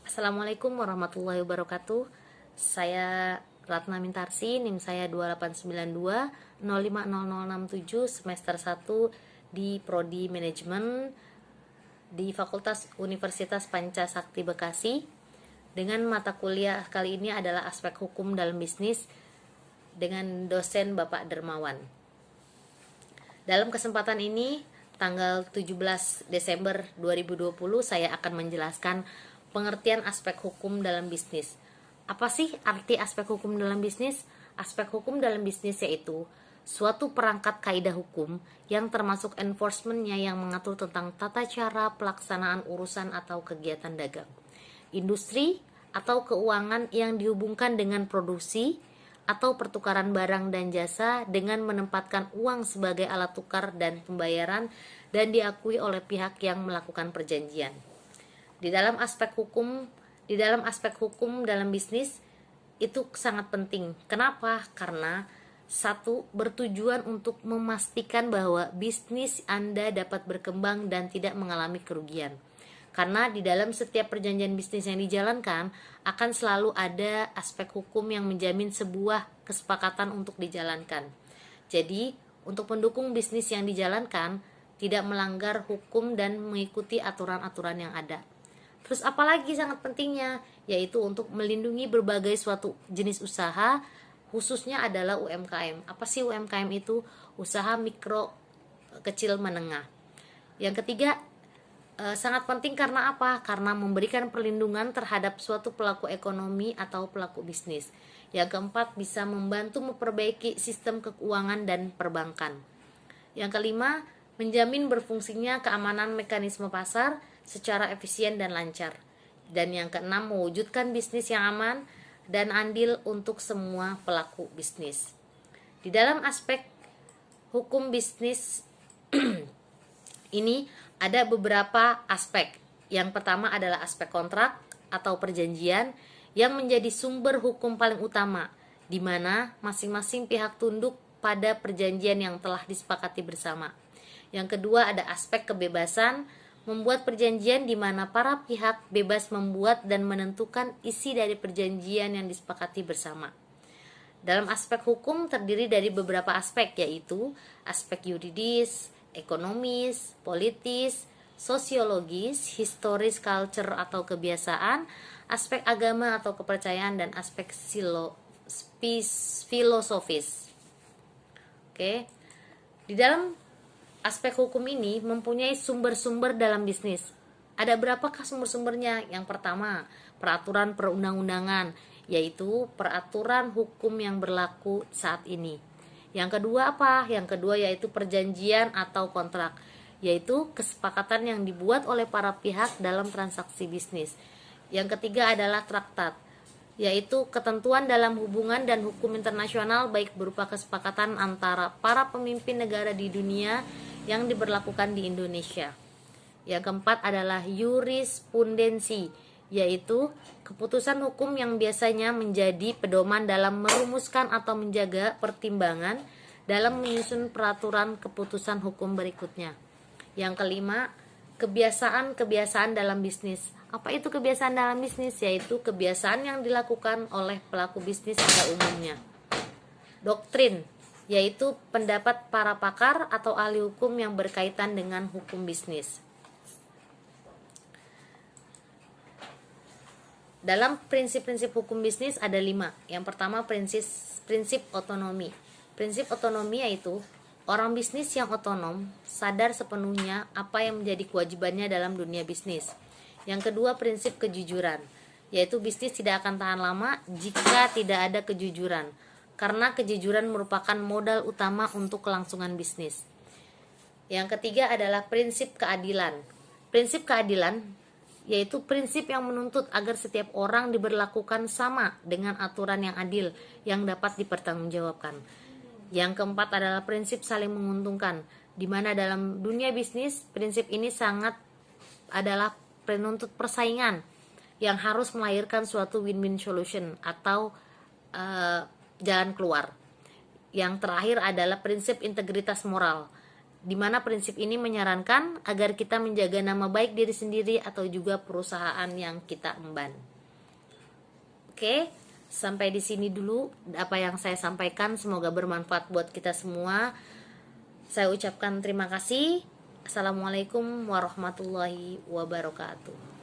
Assalamualaikum warahmatullahi wabarakatuh. Saya Ratna Mintarsi, NIM saya 2892 050067 semester 1 di Prodi Manajemen di Fakultas Universitas Pancasakti Bekasi. Dengan mata kuliah kali ini adalah aspek hukum dalam bisnis dengan dosen Bapak Dermawan. Dalam kesempatan ini, tanggal 17 Desember 2020, saya akan menjelaskan pengertian aspek hukum dalam bisnis. Apa sih arti aspek hukum dalam bisnis? Aspek hukum dalam bisnis yaitu suatu perangkat kaidah hukum yang termasuk enforcement-nya yang mengatur tentang tata cara pelaksanaan urusan atau kegiatan dagang, industri atau keuangan yang dihubungkan dengan produksi atau pertukaran barang dan jasa dengan menempatkan uang sebagai alat tukar dan pembayaran dan diakui oleh pihak yang melakukan perjanjian. Di dalam aspek hukum dalam bisnis itu sangat penting. Kenapa? Karena satu, bertujuan untuk memastikan bahwa bisnis Anda dapat berkembang dan tidak mengalami kerugian. Karena di dalam setiap perjanjian bisnis yang dijalankan akan selalu ada aspek hukum yang menjamin sebuah kesepakatan untuk dijalankan. Jadi, untuk mendukung bisnis yang dijalankan tidak melanggar hukum dan mengikuti aturan-aturan yang ada. Terus apalagi sangat pentingnya, yaitu untuk melindungi berbagai suatu jenis usaha, khususnya adalah UMKM. Apa sih UMKM itu? Usaha mikro, kecil, menengah. Yang ketiga, sangat penting karena apa? Karena memberikan perlindungan terhadap suatu pelaku ekonomi atau pelaku bisnis. Yang keempat, bisa membantu memperbaiki sistem keuangan dan perbankan. Yang kelima, menjamin berfungsinya keamanan mekanisme pasar secara efisien dan lancar. Dan yang keenam, mewujudkan bisnis yang aman dan adil untuk semua pelaku bisnis. Di dalam aspek hukum bisnis ini ada beberapa aspek. Yang pertama adalah aspek kontrak atau perjanjian yang menjadi sumber hukum paling utama, di mana masing-masing pihak tunduk pada perjanjian yang telah disepakati bersama. Yang kedua ada aspek kebebasan, membuat perjanjian di mana para pihak bebas membuat dan menentukan isi dari perjanjian yang disepakati bersama. Dalam aspek hukum terdiri dari beberapa aspek, yaitu aspek yuridis, ekonomis, politis, sosiologis, historis, culture atau kebiasaan, aspek agama atau kepercayaan, dan aspek filosofis. Oke. Di dalam aspek hukum ini mempunyai sumber-sumber dalam bisnis. Ada berapakah sumber-sumbernya? Yang pertama, peraturan perundang-undangan, yaitu peraturan hukum yang berlaku saat ini. Yang kedua apa? Yang kedua yaitu perjanjian atau kontrak, yaitu kesepakatan yang dibuat oleh para pihak dalam transaksi bisnis. Yang ketiga adalah traktat, yaitu ketentuan dalam hubungan dan hukum internasional baik berupa kesepakatan antara para pemimpin negara di dunia yang diberlakukan di Indonesia. Yang keempat adalah jurisprudensi, yaitu keputusan hukum yang biasanya menjadi pedoman dalam merumuskan atau menjaga pertimbangan dalam menyusun peraturan keputusan hukum berikutnya. Yang kelima, kebiasaan-kebiasaan dalam bisnis. Apa itu kebiasaan dalam bisnis? Yaitu kebiasaan yang dilakukan oleh pelaku bisnis pada umumnya. Doktrin, yaitu pendapat para pakar atau ahli hukum yang berkaitan dengan hukum bisnis. Dalam prinsip-prinsip hukum bisnis ada 5. Yang pertama prinsip otonomi. Prinsip otonomi yaitu orang bisnis yang otonom sadar sepenuhnya apa yang menjadi kewajibannya dalam dunia bisnis. Yang kedua prinsip kejujuran, yaitu bisnis tidak akan tahan lama jika tidak ada kejujuran, karena kejujuran merupakan modal utama untuk kelangsungan bisnis. Yang ketiga adalah prinsip keadilan. Prinsip keadilan yaitu prinsip yang menuntut agar setiap orang diberlakukan sama dengan aturan yang adil yang dapat dipertanggungjawabkan. Yang keempat adalah prinsip saling menguntungkan, di mana dalam dunia bisnis prinsip ini sangat adalah penuntut persaingan yang harus melahirkan suatu win-win solution atau jalan keluar. Yang terakhir adalah prinsip integritas moral, di mana prinsip ini menyarankan agar kita menjaga nama baik diri sendiri atau juga perusahaan yang kita emban. Oke, sampai di sini dulu apa yang saya sampaikan, semoga bermanfaat buat kita semua. Saya ucapkan terima kasih. Assalamualaikum warahmatullahi wabarakatuh.